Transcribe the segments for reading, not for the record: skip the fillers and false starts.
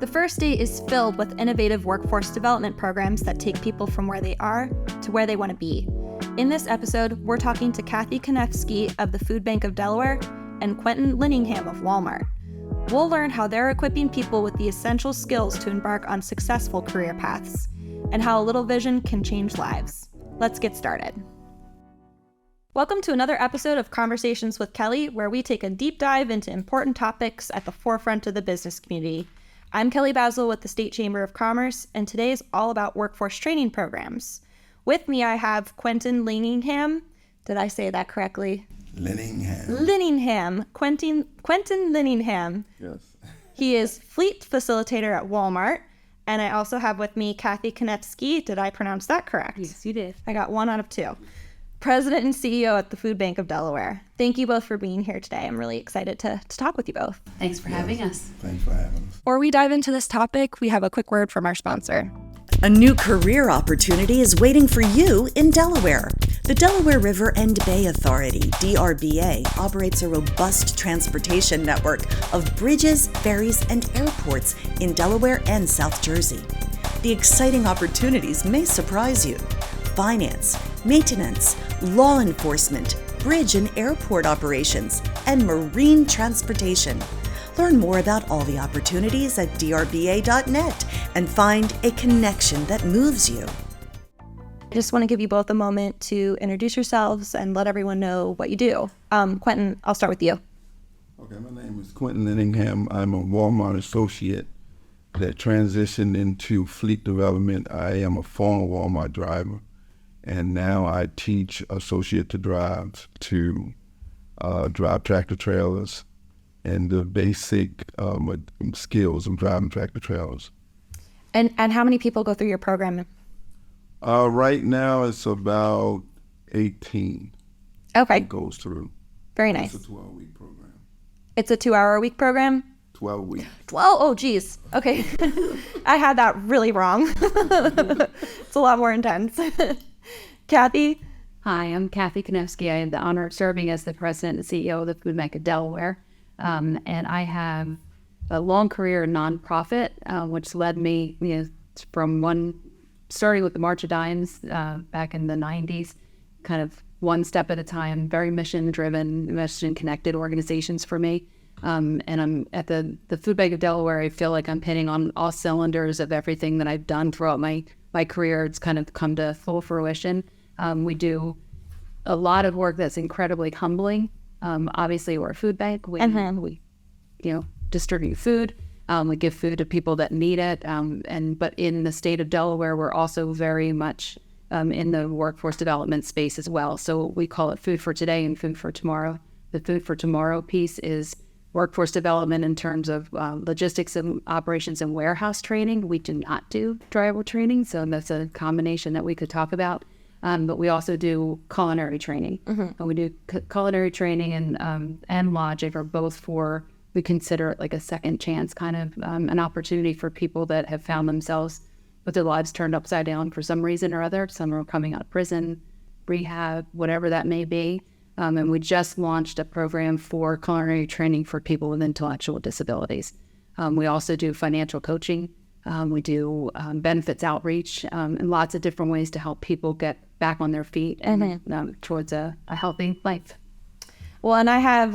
The first day is filled with innovative workforce development programs that take people from where they are to where they want to be. In this episode, we're talking to Cathy Kanefsky of the Food Bank of Delaware and Quentin Liningham of Walmart. We'll learn how they're equipping people with the essential skills to embark on successful career paths, and how a little vision can change lives. Let's get started. Welcome to another episode of Conversations with Kelly, where we take a deep dive into important topics at the forefront of the business community. I'm Kelly Basil with the State Chamber of Commerce, and today is all about workforce training programs. With me, I have Quentin Liningham. Did I say that correctly? Liningham. Quentin Liningham. Yes. He is fleet facilitator at Walmart. And I also have with me Cathy Kanefsky. Did I pronounce that correct? Yes, you did. I got 1 out of 2. President and CEO at the Food Bank of Delaware. Thank you both for being here today. I'm really excited to talk with you both. Thanks for having us. Thanks for having us. Before we dive into this topic, we have a quick word from our sponsor. A new career opportunity is waiting for you in Delaware. The Delaware River and Bay Authority, DRBA, operates a robust transportation network of bridges, ferries, and airports in Delaware and South Jersey. The exciting opportunities may surprise you. Finance, maintenance, law enforcement, bridge and airport operations, and marine transportation. Learn more about all the opportunities at drba.net and find a connection that moves you. I just want to give you both a moment to introduce yourselves and let everyone know what you do. Quentin, I'll start with you. Okay, my name is Quentin Liningham. I'm a Walmart associate that transitioned into fleet development. I am a former Walmart driver, and now I teach associate to drive drive tractor trailers and the basic skills of driving tractor trailers. And how many people go through your program? Right now it's about 18. Okay. That goes through. Very nice. It's a 12-week program. It's a 2-hour-a-week program? 12 weeks. 12? Oh, geez. Okay. I had that really wrong. It's a lot more intense. Cathy? Hi, I'm Cathy Kanefsky. I have the honor of serving as the president and CEO of the Food Bank of Delaware. And I have a long career in nonprofit, which led me from starting with the March of Dimes back in the 90s, kind of one step at a time, very mission-driven, mission-connected organizations for me. And I'm at the Food Bank of Delaware. I feel like I'm hitting on all cylinders of everything that I've done throughout my career. It's kind of come to full fruition. We do a lot of work that's incredibly humbling. Obviously, we're a food bank. We distribute food. We give food to people that need it. But in the state of Delaware, we're also very much in the workforce development space as well. So we call it Food for Today and Food for Tomorrow. The Food for Tomorrow piece is workforce development in terms of logistics and operations and warehouse training. We do not do driver training, so that's a combination that we could talk about. But we also do culinary training. Mm-hmm. And we do culinary training and logic are both we consider it like a second chance, kind of an opportunity for people that have found themselves with their lives turned upside down for some reason or other. Some are coming out of prison, rehab, whatever that may be. And we just launched a program for culinary training for people with intellectual disabilities. We also do financial coaching. We do benefits outreach and lots of different ways to help people get back on their feet and towards a healthy life. Well, and I have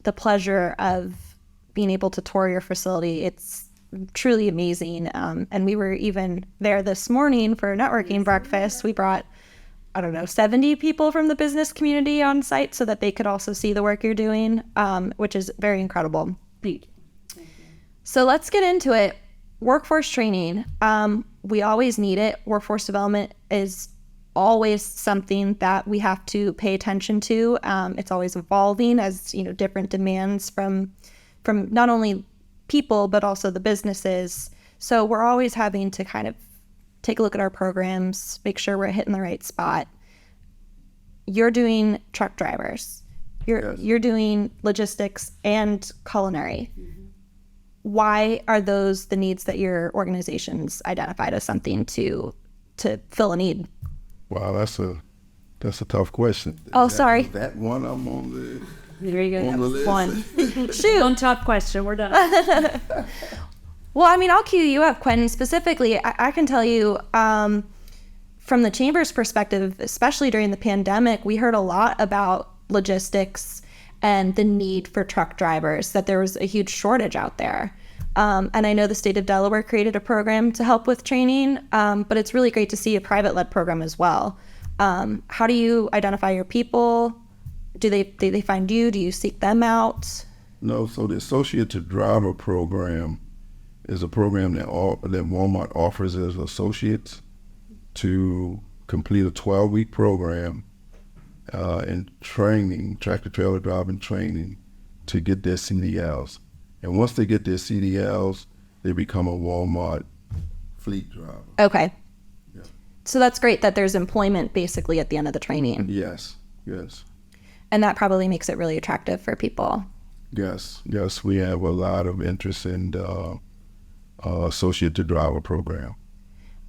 the pleasure of being able to tour your facility. It's truly amazing. And we were even there this morning for a networking breakfast. We brought 70 people from the business community on site so that they could also see the work you're doing, which is very incredible. Thank you. So let's get into it. Workforce training. We always need it. Workforce development is always something that we have to pay attention to. It's always evolving as different demands from not only people but also the businesses. So we're always having to kind of take a look at our programs, make sure we're hitting the right spot. You're doing truck drivers. You're doing logistics and culinary. Mm-hmm. Why are those the needs that your organization's identified as something to fill a need? Wow, that's a tough question. Sorry. That one I'm on the There you go. on the list. One. Shoot. One top question. We're done. Well, I mean, I'll cue you up, Quentin. Specifically, I can tell you from the Chamber's perspective, especially during the pandemic, we heard a lot about logistics and the need for truck drivers, that there was a huge shortage out there. And I know the state of Delaware created a program to help with training, but it's really great to see a private-led program as well. How do you identify your people? Do they find you? Do you seek them out? No, so the Associate to Driver program is a program that Walmart offers as associates to complete a 12-week program in training, tractor-trailer driving training, to get their CDLs. And once they get their CDLs, they become a Walmart fleet driver. Okay. Yeah. So that's great that there's employment basically at the end of the training. Yes. And that probably makes it really attractive for people. Yes, we have a lot of interest in the Associate to Driver program.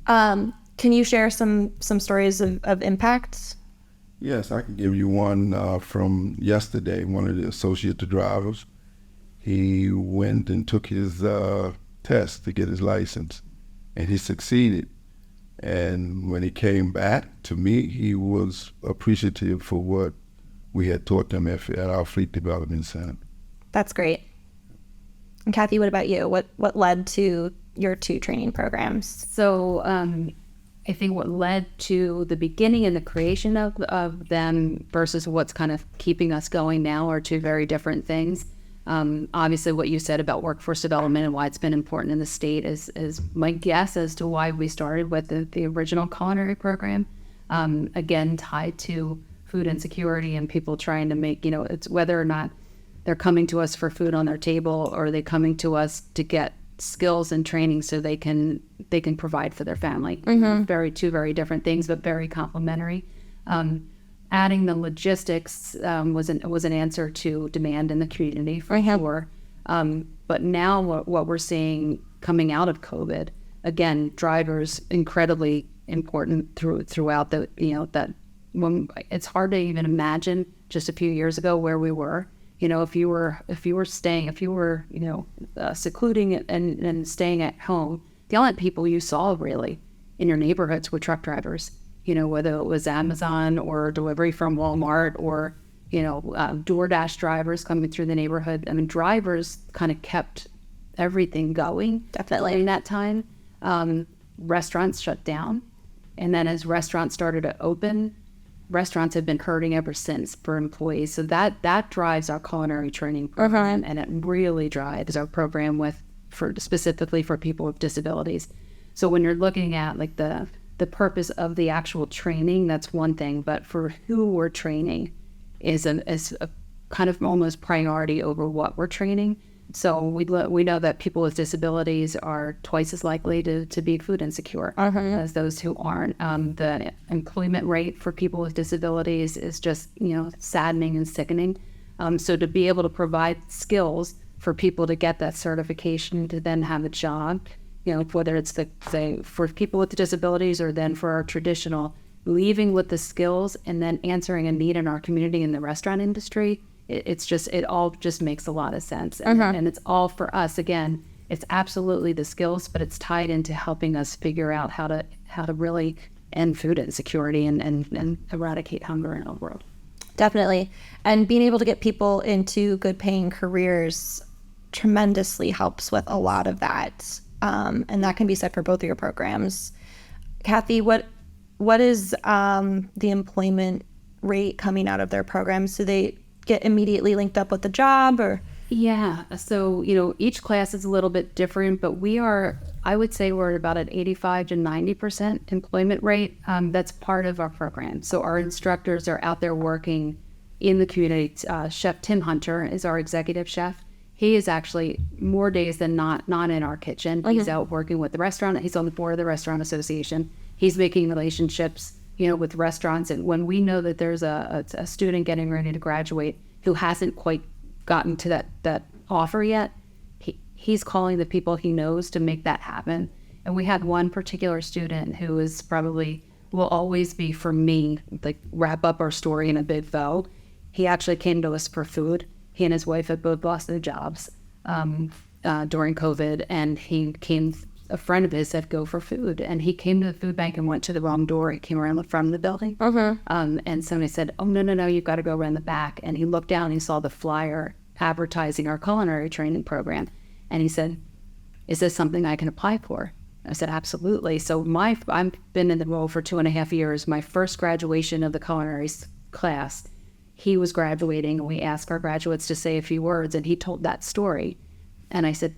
Can you share some stories of impact? Yes, I can give you one from yesterday. One of the Associate to Drivers, he went and took his test to get his license, and he succeeded. And when he came back to me, he was appreciative for what we had taught them at our Fleet Development Center. That's great. And Cathy, what about you? What led to your 2 training programs? So I think what led to the beginning and the creation of them versus what's kind of keeping us going now are 2 very different things. Obviously, what you said about workforce development and why it's been important in the state is my guess as to why we started with the original culinary program. Again, tied to food insecurity and people trying to make, it's whether or not they're coming to us for food on their table, or are they coming to us to get skills and training so they can provide for their family. Mm-hmm. Two very different things, but very complementary. Adding the logistics was an answer to demand in the community for sure. But now what we're seeing coming out of COVID, again, drivers incredibly important throughout that. When it's hard to even imagine just a few years ago where we were. If you were secluding and staying at home, the only people you saw really in your neighborhoods were truck drivers. Whether it was Amazon or delivery from Walmart or DoorDash drivers coming through the neighborhood. I mean, drivers kind of kept everything going. Definitely. During that time, restaurants shut down, and then as restaurants started to open, restaurants have been hurting ever since for employees. So that drives our culinary training program, and it really drives our program specifically for people with disabilities. So when you're looking at like the purpose of the actual training, that's one thing, but for who we're training is a kind of almost priority over what we're training. So we know that people with disabilities are twice as likely to be food insecure as those who aren't. The employment rate for people with disabilities is just saddening and sickening. So to be able to provide skills for people to get that certification to then have a job, whether it's for people with disabilities or then for our traditional, leaving with the skills and then answering a need in our community in the restaurant industry. It all just makes a lot of sense. And it's all for us. Again, it's absolutely the skills, but it's tied into helping us figure out how to really end food insecurity and eradicate hunger in our world. Definitely. And being able to get people into good paying careers tremendously helps with a lot of that. And that can be said for both of your programs. Cathy, what is the employment rate coming out of their programs? Do they get immediately linked up with the job, or? Yeah, so each class is a little bit different, but I would say we're at about an 85 to 90% employment rate. That's part of our program. So our instructors are out there working in the community. Chef Tim Hunter is our executive chef. He is actually more days than not in our kitchen. He's out working with the restaurant. He's on the board of the Restaurant Association. He's making relationships with restaurants. And when we know that there's a student getting ready to graduate who hasn't quite gotten to that offer yet, he's calling the people he knows to make that happen. And we had one particular student who is will always be, for me, like wrap up our story in a big bow. He actually came to us for food. He and his wife had both lost their jobs. during COVID, and a friend of his said, go for food. And he came to the food bank and went to the wrong door. He came around the front of the building. And somebody said, oh, no, you've got to go around the back. And he looked down and he saw the flyer advertising our culinary training program. And he said, is this something I can apply for? I said, absolutely. So I've been in the role for 2.5 years. My first graduation of the culinary class, he was graduating, and we asked our graduates to say a few words, and he told that story. And I said,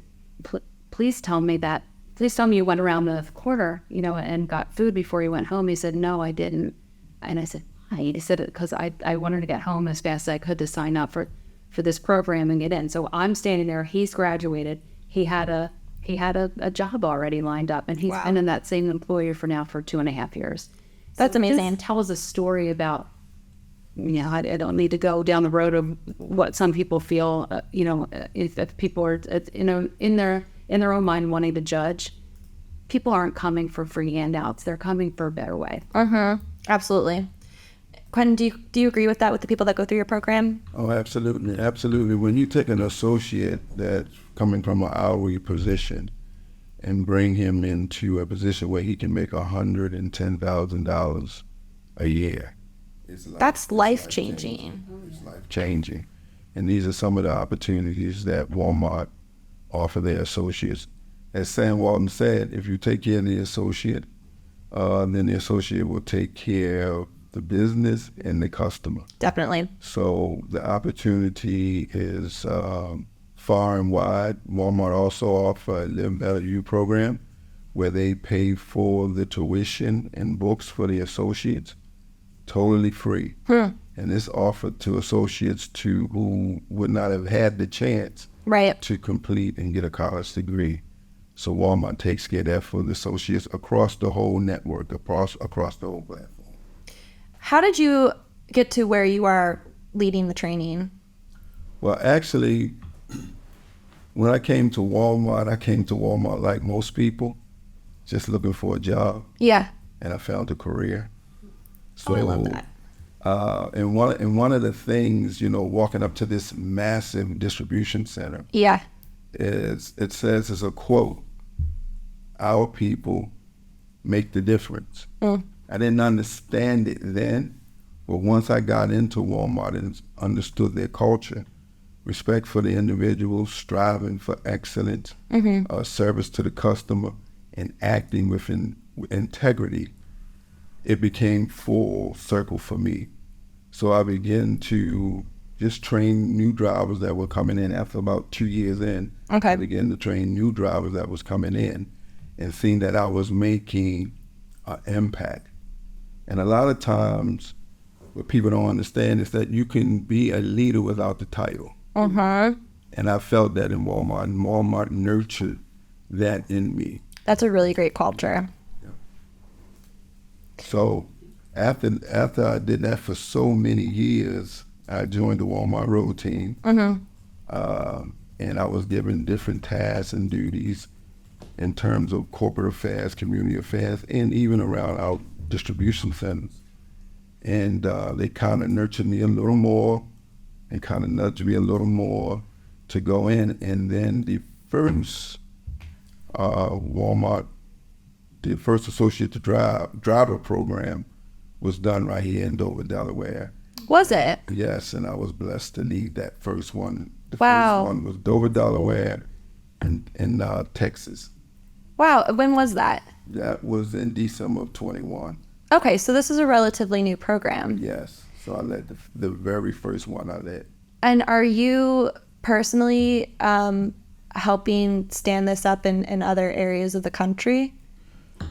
please tell me you went around the corner, and got food before you went home. He said, no, I didn't. And I said, why? He said, because I wanted to get home as fast as I could to sign up for this program and get in. So I'm standing there. He's graduated. He had a job already lined up, and he's been in that same employer for 2.5 years. That's amazing. This tells a story about, I don't need to go down the road of what some people feel, if people are, in their own mind wanting to judge. People aren't coming for free handouts. They're coming for a better way. Absolutely. Quentin, do you agree with that, with the people that go through your program? Oh, absolutely. Absolutely. When you take an associate that's coming from an hourly position and bring him into a position where he can make $110,000 a year, that's life-changing. It's life-changing. And these are some of the opportunities that Walmart offer their associates. As Sam Walton said, if you take care of the associate, then the associate will take care of the business and the customer. Definitely. So the opportunity is far and wide. Walmart also offers a Live Better You program where they pay for the tuition and books for the associates totally free. And it's offered to associates who would not have had the chance to complete and get a college degree. So Walmart takes care of that for the associates across the whole network, across the whole platform. How did you get to where you are leading the training? Well, actually, when I came to Walmart like most people, just looking for a job. Yeah. And I found a career. So, I love that. And one of the things, walking up to this massive distribution center. Yeah. It says, as a quote, our people make the difference. I didn't understand it then, but once I got into Walmart and understood their culture, respect for the individual, striving for excellence, service to the customer, and acting with integrity, it became full circle for me. So I began to just train new drivers that were coming in after about 2 years in. I began to train new drivers that was coming in and seeing that I was making an impact. And a lot of times what people don't understand is that you can be a leader without the title. And I felt that in Walmart, and Walmart nurtured that in me. That's a really great culture. Yeah. So after I did that for so many years, I joined the Walmart Road team. And I was given different tasks and duties in terms of corporate affairs, community affairs, and even around our distribution centers. And they kind of nurtured me a little more and kind of nudged me a little more to go in. And then the first associate to driver program was done right here in Dover, Delaware. Was it? Yes, and I was blessed to lead that first one. The Wow. first one was Dover, Delaware, in Texas. Wow. When was that? That was in December of 21. Okay, so this is a relatively new program. Yes, so I led the very first one I led. And are you personally helping stand this up in other areas of the country?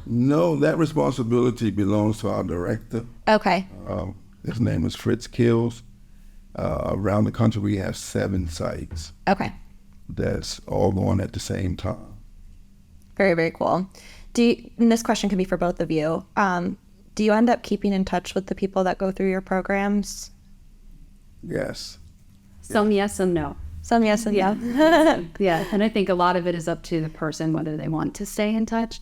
No, that responsibility belongs to our director. Okay. His name is Fritz Kills. Around the country, we have 7 sites. Okay. That's all going at the same time. Very, very cool. And this question can be for both of you. Do you end up keeping in touch with the people that go through your programs? Yes. Some yes, some no. Some yes and yeah. Yeah, and I think a lot of it is up to the person whether they want to stay in touch.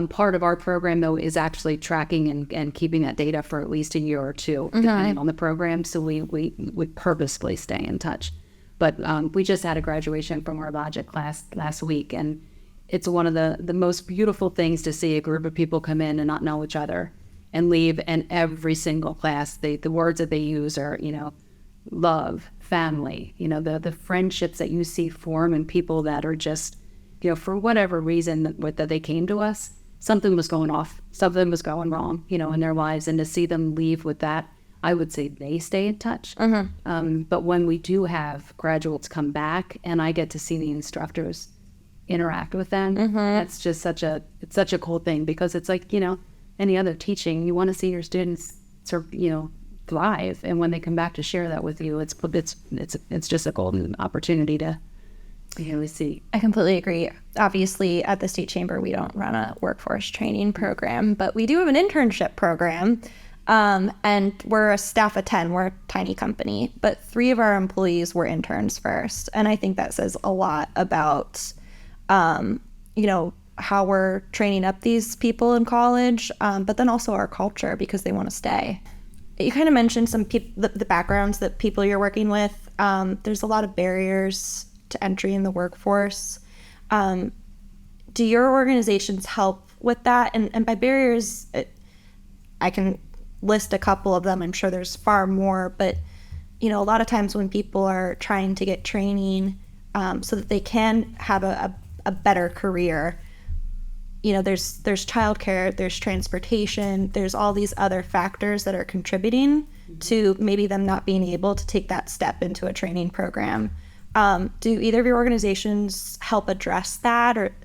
Part of our program, though, is actually tracking and keeping that data for at least a year or two, depending on the program. So we purposefully stay in touch. But we just had a graduation from our logic class last week, and it's one of the most beautiful things to see a group of people come in and not know each other and leave, and every single class, the words that they use are, love, family, the friendships that you see form in people that are just, for whatever reason that they came to us, something was going off, something was going wrong, in their lives. And to see them leave with that, I would say they stay in touch. But when we do have graduates come back and I get to see the instructors interact with them, that's just such a cool thing, because it's like, any other teaching, you want to see your students thrive, and when they come back to share that with you, it's just a golden opportunity to really see. I completely agree. Obviously, at the State Chamber, we don't run a workforce training program, but we do have an internship program, and we're a staff of 10. We're a tiny company, but 3 of our employees were interns first, and I think that says a lot about, how we're training up these people in college, but then also our culture, because they want to stay. You kind of mentioned some the backgrounds that people you're working with. There's a lot of barriers to entry in the workforce. Do your organizations help with that? And by barriers, I can list a couple of them. I'm sure there's far more, but a lot of times when people are trying to get training so that they can have a better career, there's childcare, there's transportation, there's all these other factors that are contributing to maybe them not being able to take that step into a training program. Do either of your organizations help address that? Or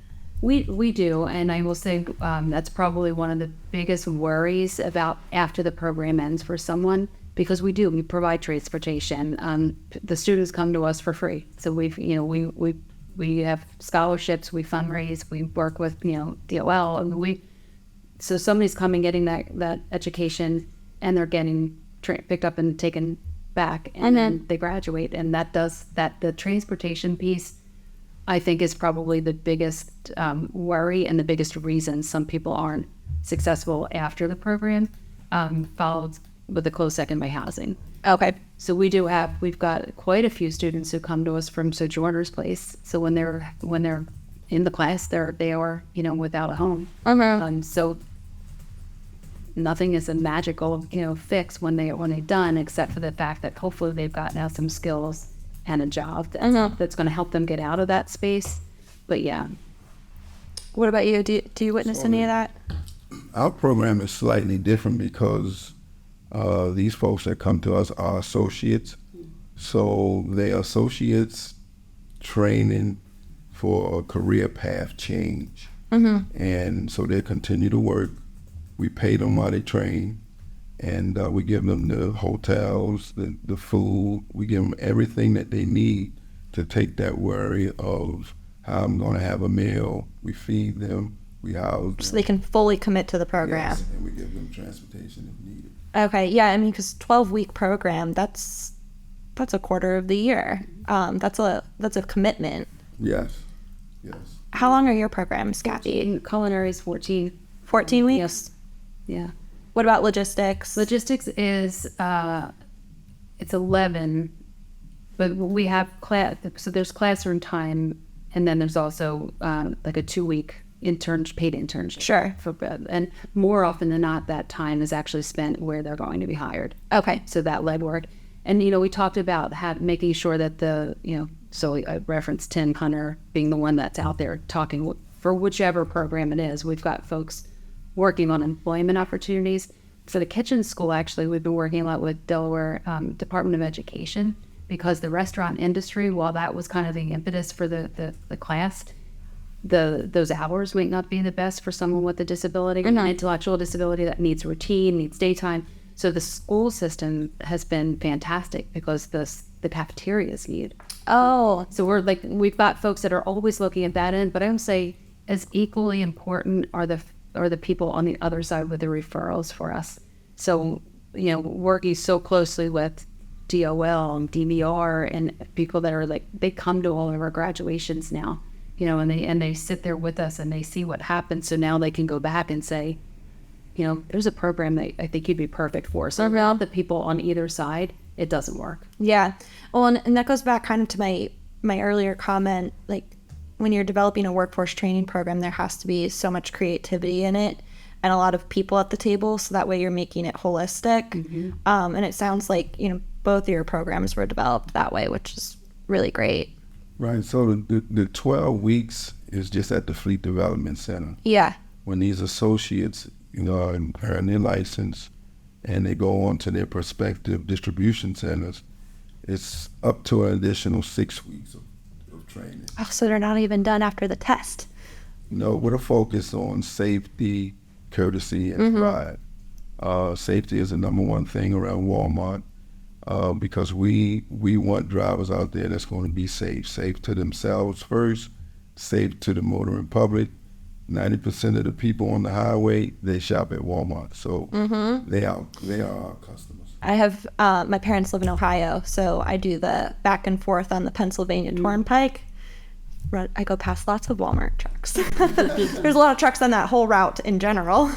we do, and I will say that's probably one of the biggest worries about after the program ends for someone, because we provide transportation. The students come to us for free, so we have scholarships, we fundraise, we work with, DOL, and so somebody's coming, getting that education, and they're getting picked up and taken back, and then they graduate. And the transportation piece, I think, is probably the biggest worry and the biggest reason some people aren't successful after the program, followed with a close second by housing. Okay. So we've got quite a few students who come to us from Sojourner's Place. So when they're in the class, they are without a home. So nothing is a magical fix when they're done, except for the fact that hopefully they've got now some skills and a job that's going to help them get out of that space. But yeah. What about you? Do you witness any of that? Our program is slightly different because these folks that come to us are associates. So they are associates training for a career path change. And so they continue to work. We pay them while they train, and we give them the hotels, the food. We give them everything that they need to take that worry of how I'm going to have a meal. We feed them, we house them. So they can fully commit to the program. Yes, and we give them transportation if needed. Okay, yeah, I mean, because 12-week program, that's a quarter of the year. That's a commitment. Yes. How long are your programs, Cathy? Culinary is 14. 14 weeks? Yes. Yeah. What about logistics? Logistics is it's 11, but we have class. So there's classroom time, and then there's also like a 2-week paid internship. Sure. And more often than not, that time is actually spent where they're going to be hired. Okay. So that lead work, and we talked about making sure that so I referenced Tim Hunter being the one that's out there talking for whichever program it is. We've got folks working on employment opportunities. For the kitchen school, actually, we've been working a lot with Delaware Department of Education, because the restaurant industry, while that was kind of the impetus for the class, those hours might not be the best for someone with a disability, an intellectual disability that needs routine, needs daytime. So the school system has been fantastic because the cafeterias need. Oh. So we've got folks that are always looking at that end, but I would say as equally important are the people on the other side with the referrals for us. So, working so closely with DOL and DVR and people that are they come to all of our graduations now, and they sit there with us and they see what happens. So now they can go back and say, there's a program that I think you'd be perfect for. So now the people on either side it doesn't work. Yeah. Well, and that goes back kind of to my earlier comment, like when you're developing a workforce training program, there has to be so much creativity in it and a lot of people at the table, so that way you're making it holistic. Mm-hmm. And it sounds like, both of your programs were developed that way, which is really great. Right. So the 12 weeks is just at the Fleet Development Center. Yeah. When these associates, earn their license and they go on to their prospective distribution centers, it's up to an additional 6 weeks of training. Oh, so they're not even done after the test. No, with a focus on safety, courtesy, and pride. Safety is the number one thing around Walmart because we want drivers out there that's going to be safe to themselves first, safe to the motoring public. 90% of the people on the highway, they shop at Walmart, so they are our customers. I have my parents live in Ohio, so I do the back and forth on the Pennsylvania Turnpike. I go past lots of Walmart trucks. There's a lot of trucks on that whole route in general.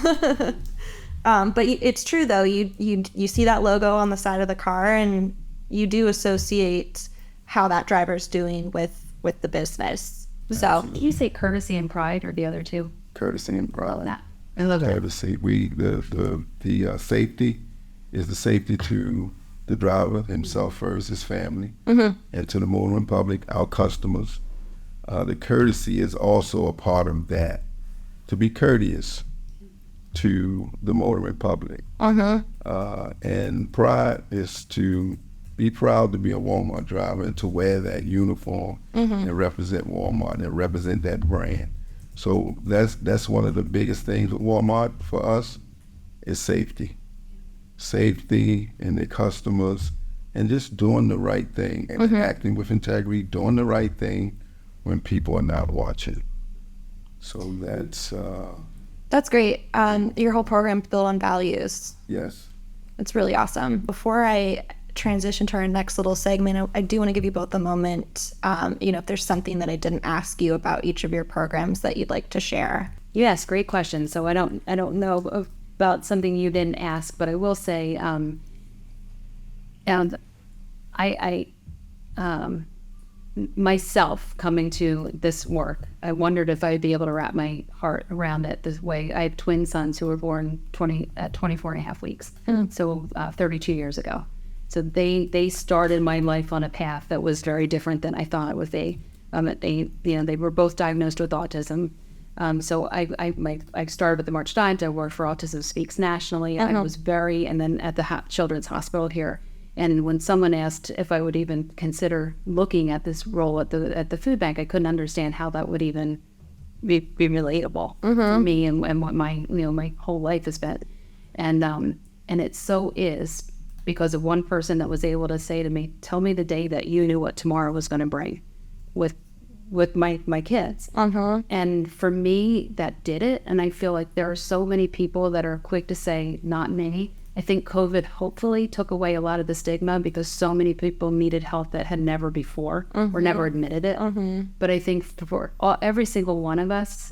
But it's true though. You see that logo on the side of the car, and you do associate how that driver's doing with the business. So Did you say courtesy and pride, or the other two? Courtesy and pride. I love that. I love that. Courtesy. The safety is the safety to the driver himself first, his family, and to the motoring public, our customers. The courtesy is also a part of that, to be courteous to the motoring public. And pride is to be proud to be a Walmart driver and to wear that uniform and represent Walmart and represent that brand. So that's one of the biggest things with Walmart for us is safety. Safety and the customers and just doing the right thing and acting with integrity, doing the right thing when people are not watching. So that's great. Your whole program's built on values. Yes. It's really awesome. Before I transition to our next little segment, I do want to give you both a moment, if there's something that I didn't ask you about each of your programs that you'd like to share. You asked great questions, so I don't know about something you didn't ask, but I will say, and I myself coming to this work, I wondered if I'd be able to wrap my heart around it this way. I have twin sons who were born at 24 and a half weeks, so 32 years ago. So they started my life on a path that was very different than I thought it would be. They were both diagnosed with autism. So I started with the March Times. I worked for Autism Speaks nationally. I was and then at the Children's Hospital here. And when someone asked if I would even consider looking at this role at the food bank, I couldn't understand how that would even be relatable for me and what my whole life has been. And it so is because of one person that was able to say to me, "Tell me the day that you knew what tomorrow was going to bring with my kids." And for me, that did it. And I feel like there are so many people that are quick to say, "Not me." I think COVID hopefully took away a lot of the stigma because so many people needed help that had never before or never admitted it. But I think for every single one of us,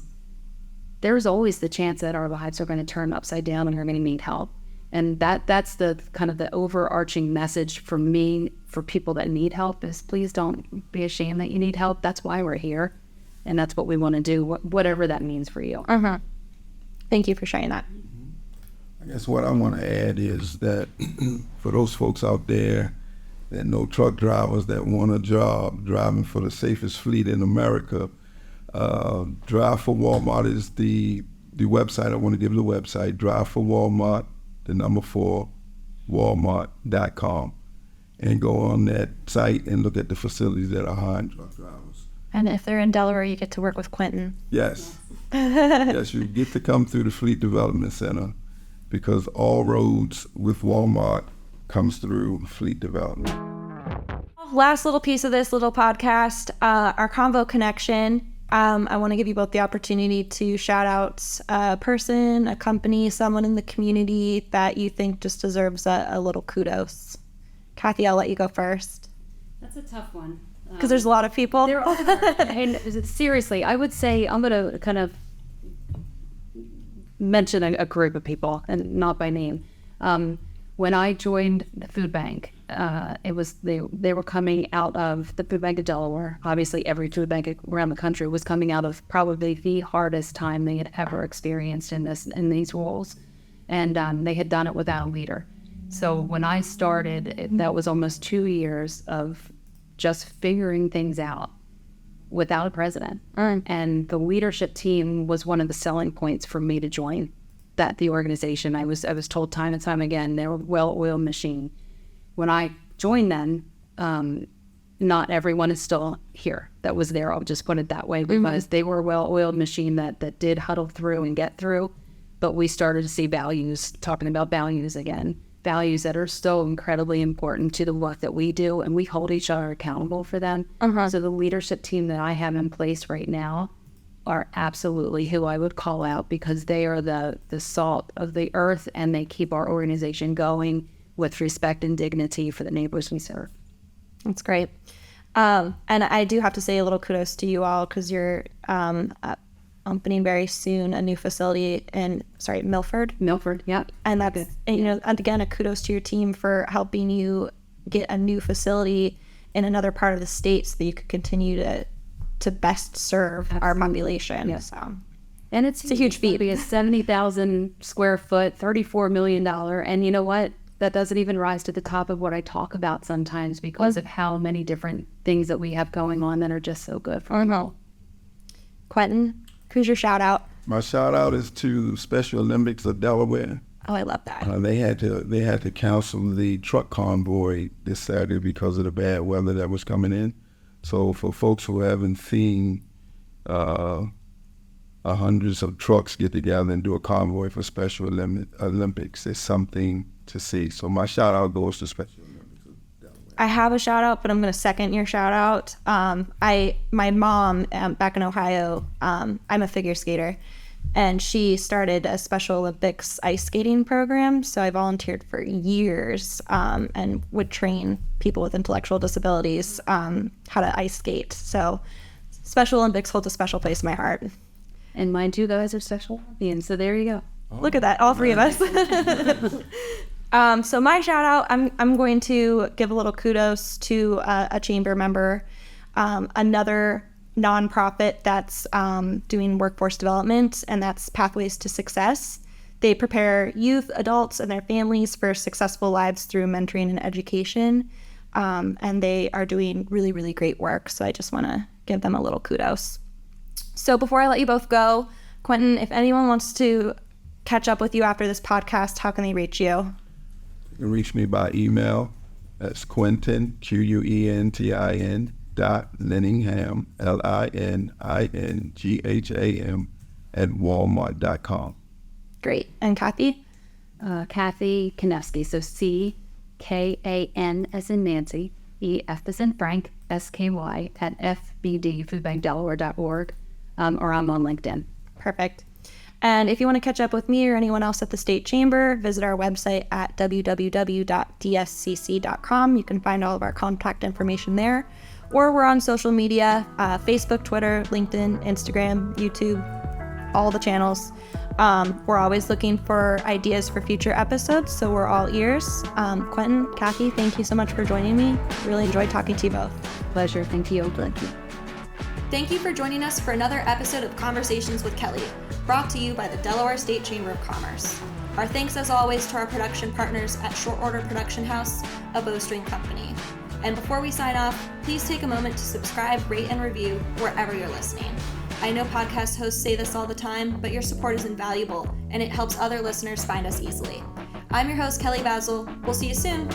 there's always the chance that our lives are going to turn upside down and we're going to need help. And that's the kind of the overarching message for me, for people that need help, is please don't be ashamed that you need help. That's why we're here. And that's what we want to do, whatever that means for you. Thank you for sharing that. I guess what I want to add is that for those folks out there that know truck drivers that want a job driving for the safest fleet in America, Drive for Walmart is the website. I want to give the website, Drive for Walmart, 4, Walmart.com, and go on that site and look at the facilities that are hiring truck drivers. And if they're in Delaware, you get to work with Quentin. Yes. Yes, you get to come through the Fleet Development Center, because all roads with Walmart comes through Fleet Development. Last little piece of this little podcast, our Convo Connection. I want to give you both the opportunity to shout out a person, a company, someone in the community that you think just deserves a little kudos. Cathy, I'll let you go first. That's a tough one. Because there's a lot of people. There are. And seriously, I would say I'm going to kind of mention a group of people, and not by name. When I joined the food bank, they were coming out of the Food Bank of Delaware. Obviously, every food bank around the country was coming out of probably the hardest time they had ever experienced in these roles, and they had done it without a leader. So when I started, that was almost 2 years of just figuring things out without a president. And the leadership team was one of the selling points for me to join the organization. I was told time and time again, they're a well-oiled machine. When I joined them, not everyone is still here that was there. I'll just put it that way, because they were a well-oiled machine that did huddle through and get through. But we started to see values, talking about values again, values that are so incredibly important to the work that we do, and we hold each other accountable for them. So the leadership team that I have in place right now are absolutely who I would call out, because they are the salt of the earth, and they keep our organization going with respect and dignity for the neighbors we serve. That's great. And I do have to say a little kudos to you all, because you're opening very soon a new facility in Milford. Yeah. And that's, and again, a kudos to your team for helping you get a new facility in another part of the state so that you could continue to best serve our population. Yeah. So, and it's a huge feat. It's 70,000 square foot, $34 million. And you know what? That doesn't even rise to the top of what I talk about sometimes, because of how many different things that we have going on that are just so good for people. Quentin, who's your shout out? My shout out is to Special Olympics of Delaware. Oh, I love that. They had to cancel the truck convoy this Saturday because of the bad weather that was coming in. So for folks who haven't seen hundreds of trucks get together and do a convoy for Special Olympics, it's something to see. So my shout out goes to Special Olympics of Delaware. I have a shout out, but I'm going to second your shout out. My mom back in Ohio, I'm a figure skater, and she started a Special Olympics ice skating program. So I volunteered for years and would train people with intellectual disabilities how to ice skate. So Special Olympics holds a special place in my heart. And mine too, guys, are Special Olympians. So there you go. Look at that, all three of us. So my shout out, I'm going to give a little kudos to a chamber member, another nonprofit that's doing workforce development, and that's Pathways to Success. They prepare youth, adults, and their families for successful lives through mentoring and education, and they are doing really, really great work. So I just want to give them a little kudos. So before I let you both go, Quentin, if anyone wants to catch up with you after this podcast, how can they reach you? You can reach me by email. That's Quentin, Quentin, .Liningham, LININGHAM, @walmart.com. Great. And Cathy? Cathy Kanefsky. So CKAN as in Nancy, EF as in Frank, SKY at fbdfoodbankdelaware.org, or I'm on LinkedIn. Perfect. And if you want to catch up with me or anyone else at the State Chamber, visit our website at www.dscc.com. You can find all of our contact information there. Or we're on social media, Facebook, Twitter, LinkedIn, Instagram, YouTube, all the channels. We're always looking for ideas for future episodes, so we're all ears. Quentin, Cathy, thank you so much for joining me. Really enjoyed talking to you both. Pleasure. Thank you. Thank you. Thank you for joining us for another episode of Conversations with Kelly, brought to you by the Delaware State Chamber of Commerce. Our thanks as always to our production partners at Short Order Production House, a bowstring company. And before we sign off, please take a moment to subscribe, rate, and review wherever you're listening. I know podcast hosts say this all the time, but your support is invaluable, and it helps other listeners find us easily. I'm your host, Kelly Basil. We'll see you soon.